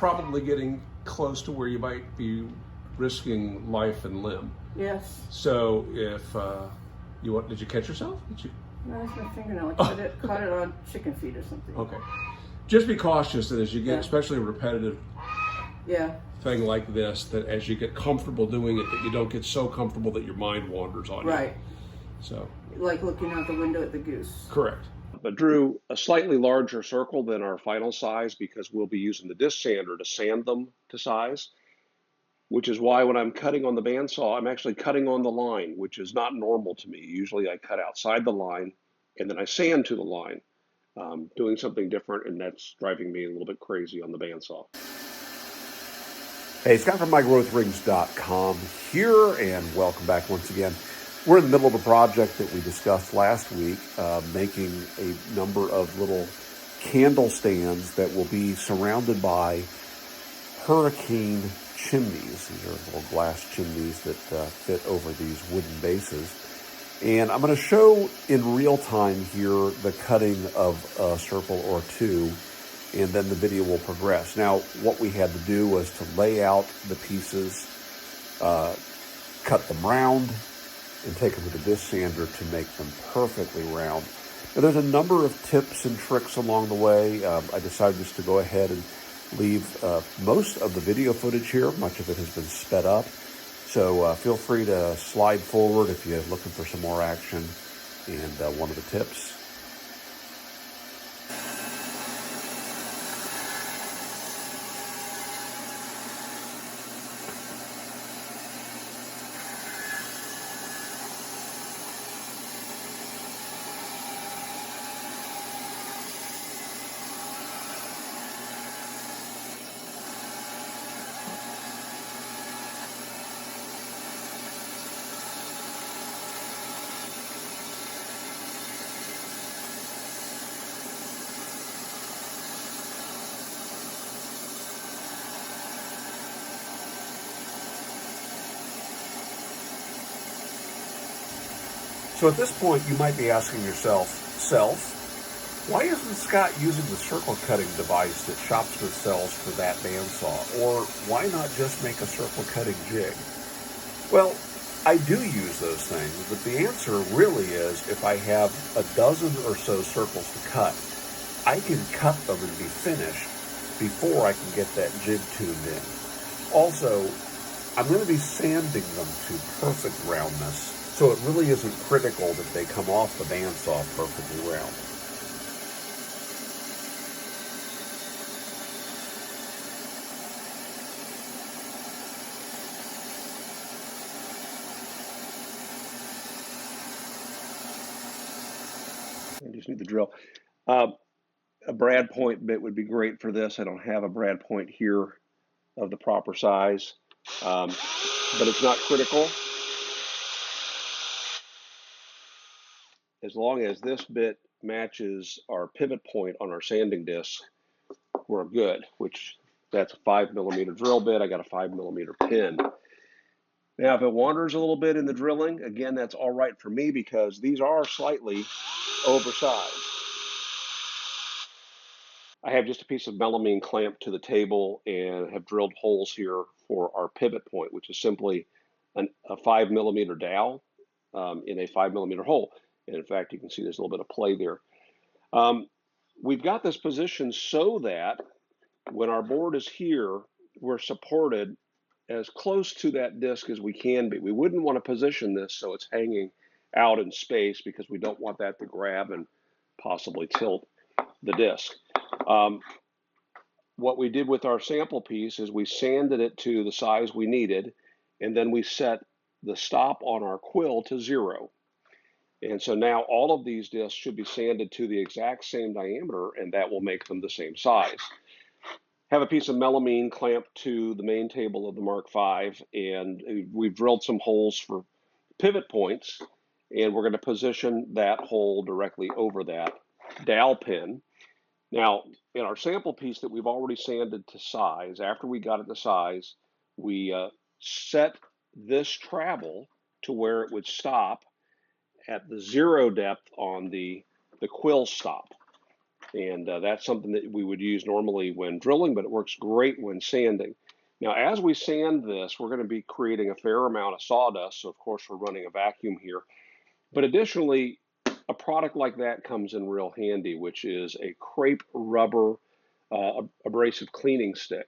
probably getting close to where you might be risking life and limb. Yes. So if did you catch yourself? Did you? No, it's my fingernail. I caught it on chicken feet or something. Okay. Just be cautious that as you get, especially a repetitive thing like this, that as you get comfortable doing it, that you don't get so comfortable that your mind wanders on you. Right. So. Like looking out the window at the goose. Correct. But drew a slightly larger circle than our final size because we'll be using the disc sander to sand them to size, which is why when I'm cutting on the bandsaw, I'm actually cutting on the line, which is not normal to me. Usually I cut outside the line and then I sand to the line, doing something different, and that's driving me a little bit crazy on the bandsaw. Hey, Scott from MyGrowthRings.com here, and welcome back once again. We're in the middle of a project that we discussed last week, making a number of little candle stands that will be surrounded by hurricane chimneys. These are little glass chimneys that fit over these wooden bases. And I'm going to show in real time here the cutting of a circle or two, and then the video will progress. Now, what we had to do was to lay out the pieces, cut them round, and take them to the disc sander to make them perfectly round. Now, there's a number of tips and tricks along the way. I decided just to go ahead and leave most of the video footage here. Much of it has been sped up. So feel free to slide forward if you're looking for some more action. And one of the tips. So at this point, you might be asking yourself, why isn't Scott using the circle cutting device that Shopsmith sells for that bandsaw? Or why not just make a circle cutting jig? Well, I do use those things, but the answer really is if I have a dozen or so circles to cut, I can cut them and be finished before I can get that jig tuned in. Also, I'm going to be sanding them to perfect roundness, so it really isn't critical that they come off the bandsaw perfectly round. I just need the drill. A brad point bit would be great for this. I don't have a brad point here of the proper size, but it's not critical. As long as this bit matches our pivot point on our sanding disc, we're good, which that's a 5mm drill bit. I got a 5mm pin. Now, if it wanders a little bit in the drilling, again, that's all right for me because these are slightly oversized. I have just a piece of melamine clamped to the table and have drilled holes here for our pivot point, which is simply a 5mm dowel in a 5mm hole. And in fact, you can see there's a little bit of play there. We've got this positioned so that when our board is here, we're supported as close to that disc as we can be. We wouldn't want to position this so it's hanging out in space because we don't want that to grab and possibly tilt the disc. What we did with our sample piece is we sanded it to the size we needed, and then we set the stop on our quill to 0. And so now all of these discs should be sanded to the exact same diameter, and that will make them the same size. Have a piece of melamine clamped to the main table of the Mark V, and we've drilled some holes for pivot points, and we're going to position that hole directly over that dowel pin. Now, in our sample piece that we've already sanded to size, after we got it to size, we set this travel to where it would stop at the 0 depth on the quill stop. And that's something that we would use normally when drilling, but it works great when sanding. Now, as we sand this, we're going to be creating a fair amount of sawdust. So, of course, we're running a vacuum here. But additionally, a product like that comes in real handy, which is a crepe rubber abrasive cleaning stick.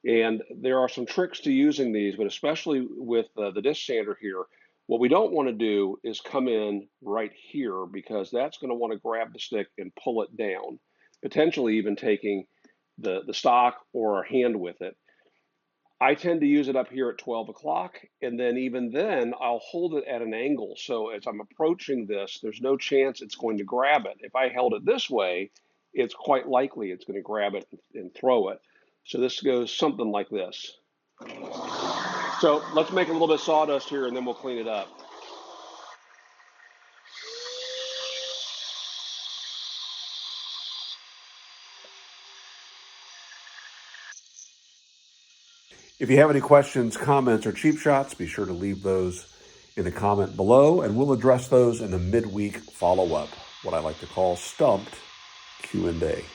And there are some tricks to using these, but especially with the disc sander here, what we don't want to do is come in right here because that's going to want to grab the stick and pull it down, potentially even taking the stock or our hand with it. I tend to use it up here at 12 o'clock, and then even then, I'll hold it at an angle. So as I'm approaching this, there's no chance it's going to grab it. If I held it this way, it's quite likely it's going to grab it and throw it. So this goes something like this. So let's make a little bit of sawdust here, and then we'll clean it up. If you have any questions, comments, or cheap shots, be sure to leave those in the comment below, and we'll address those in the midweek follow-up, what I like to call Stumped Q&A.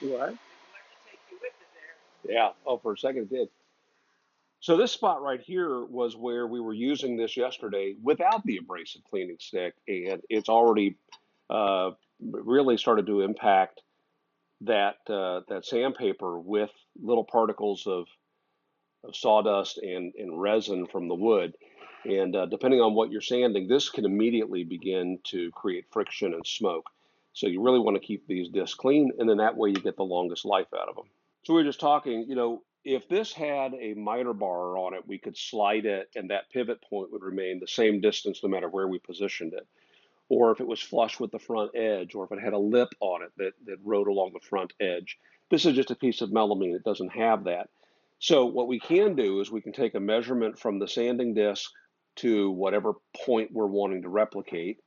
What? Yeah. Oh, for a second it did. So this spot right here was where we were using this yesterday without the abrasive cleaning stick, and it's already really started to impact that sandpaper with little particles of sawdust and resin from the wood. And depending on what you're sanding, this can immediately begin to create friction and smoke. So you really want to keep these discs clean, and then that way you get the longest life out of them. So we were just talking, if this had a miter bar on it, we could slide it and that pivot point would remain the same distance no matter where we positioned it. Or if it was flush with the front edge, or if it had a lip on it that rode along the front edge. This is just a piece of melamine. It doesn't have that. So what we can do is we can take a measurement from the sanding disc to whatever point we're wanting to replicate.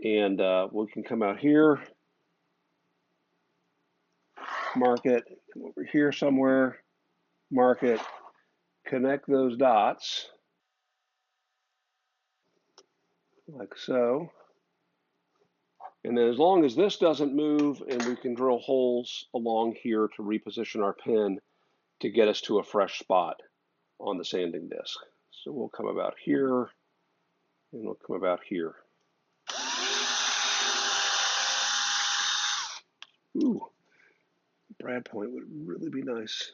And we can come out here, mark it, come over here somewhere, mark it, connect those dots like so. And then as long as this doesn't move and we can drill holes along here to reposition our pin to get us to a fresh spot on the sanding disc. So we'll come about here and we'll come about here. Ooh, brad point would really be nice.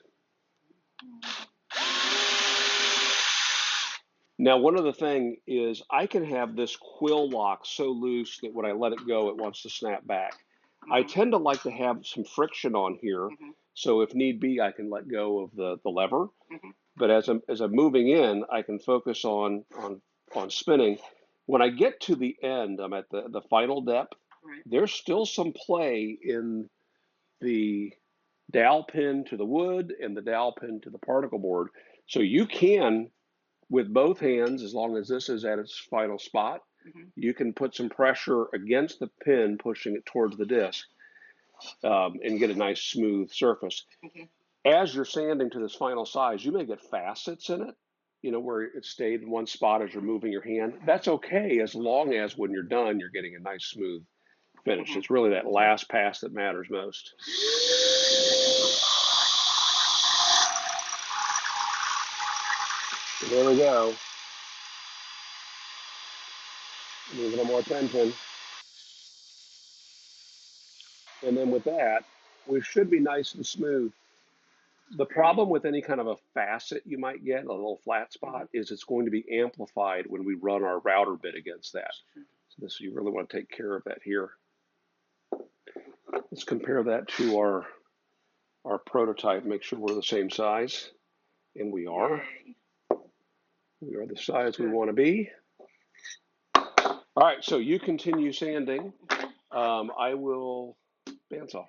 Now, one other thing is I can have this quill lock so loose that when I let it go, it wants to snap back. I tend to like to have some friction on here, so if need be, I can let go of the lever. But as I'm moving in, I can focus on spinning. When I get to the end, I'm at the final depth. Right. There's still some play in the dowel pin to the wood and the dowel pin to the particle board. So you can, with both hands, as long as this is at its final spot, you can put some pressure against the pin, pushing it towards the disc, and get a nice smooth surface. As you're sanding to this final size, you may get facets in it, where it stayed in one spot as you're moving your hand. That's okay, as long as when you're done, you're getting a nice smooth finish. It's really that last pass that matters most. So there we go. Need a little more tension. And then with that, we should be nice and smooth. The problem with any kind of a facet you might get, a little flat spot, is it's going to be amplified when we run our router bit against that. So you really want to take care of that here. Let's compare that to our prototype, make sure we're the same size. And we are. We are the size we want to be. All right, so you continue sanding. I will bandsaw.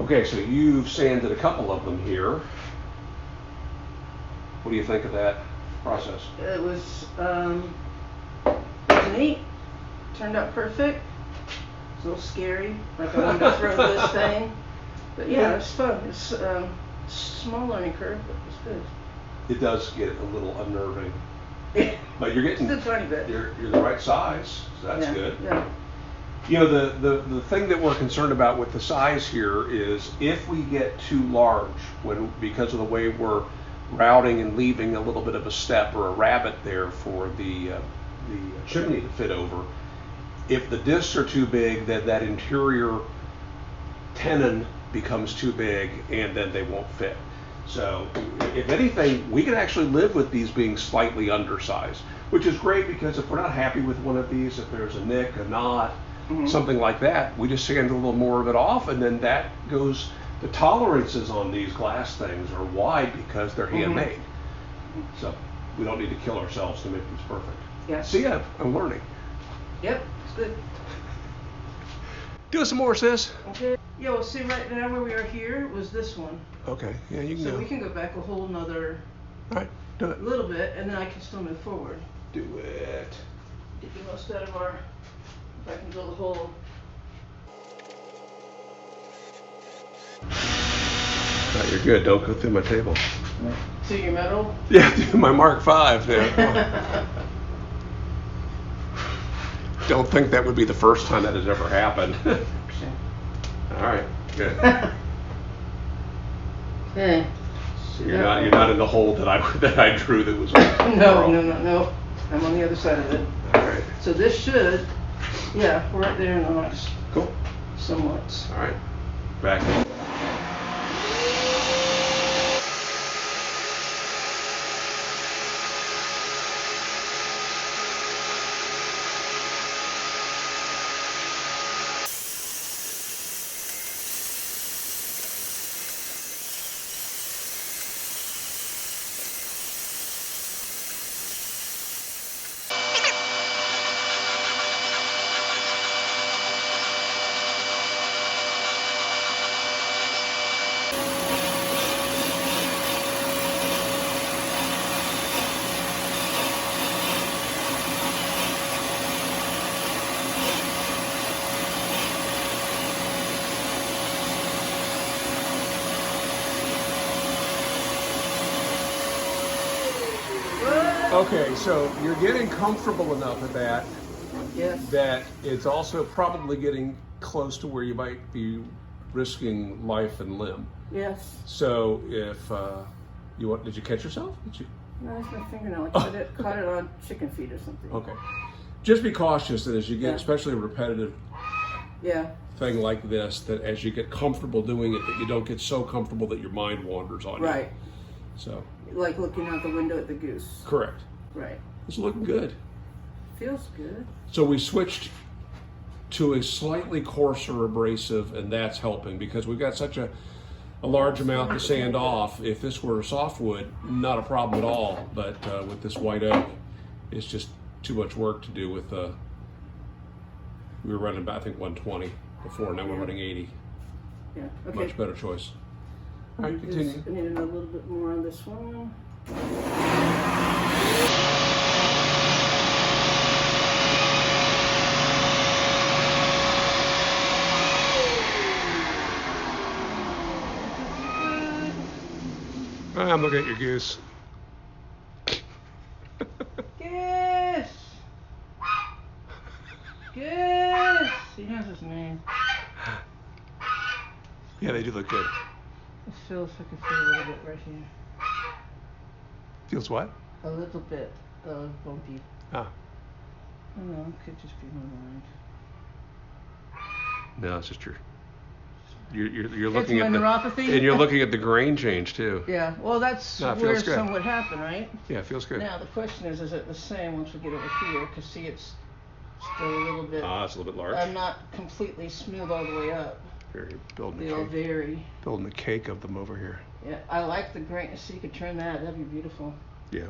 Okay, so you've sanded a couple of them here. What do you think of that process? It was neat. Turned out perfect. It's a little scary. Like I wanted to throw this thing. But yeah, it's fun. It's small learning curve, but it's good. It does get a little unnerving. Yeah. But you're getting Just a tiny bit. You're the right size, so that's Yeah, good. yeah. You know, the thing that we're concerned about with the size here is if we get too large because of the way we're routing and leaving a little bit of a step or a rabbet there for the chimney to fit over. If the discs are too big, then that interior tenon becomes too big and then they won't fit. So if anything, we can actually live with these being slightly undersized, which is great because if we're not happy with one of these, if there's a nick, a knot, something like that, we just sand a little more of it off, and then that goes. The tolerances on these glass things are wide because they're handmade. So we don't need to kill ourselves to make these perfect. Yeah. See, I'm learning. Yep, it's good. Do some more, sis. Okay. Yeah, well, see, right now where we are here was this one. Okay. Yeah, you can So go. we can go back a whole nother All right, do it. little bit, and then I can still move forward. Do it. Get the most out of our. If I can drill the hole. Right, you're good. Don't go through my table. See your metal? Yeah, do my Mark V there. Don't think that would be the first time that has ever happened. All right, good. Okay. So you're not in the hole that I drew that was. No. I'm on the other side of it. All right. So this should, yeah, we're right there in the box. Cool. Somewhat. All right. Back. Okay, so you're getting comfortable enough at that Yes. that it's also probably getting close to where you might be risking life and limb. Yes. So if did you catch yourself? Did you? No, that's my fingernail. I caught it on chicken feet or something. Okay. Just be cautious that as you get, Yeah. especially a repetitive Yeah. thing like this, that as you get comfortable doing it, that you don't get so comfortable that your mind wanders on you. Right. So. Like looking out the window at the goose. Correct. Right. It's looking good. Feels good. So we switched to a slightly coarser abrasive, and that's helping because we've got such a large amount to sand off. If this were softwood, not a problem at all. But with this white oak, it's just too much work to do with. We were running about, I think, 120 before. Now we're running 80. Yeah. Okay. Much better choice. All right, continue. I need to know a little bit more on this one. I'm looking at your goose. Goose! Goose! He has his name. Yeah, they do look good. It feels like I feel a little bit right here. Feels what? A little bit bumpy. Ah. I don't know, it could just be my mind. No, it's just you're looking my at neuropathy. and you're looking at the grain change too. Yeah, well that's No, it where feels good. some would happen, right? Yeah, it feels good. Now the question is it the same once we get over here? Because see, it's still a little bit. It's a little bit large. I'm not completely smooth all the way up. Here, you're building They all vary. building the cake of them over here. Yeah, I like the grain. So you could turn that. That'd be beautiful. Yeah.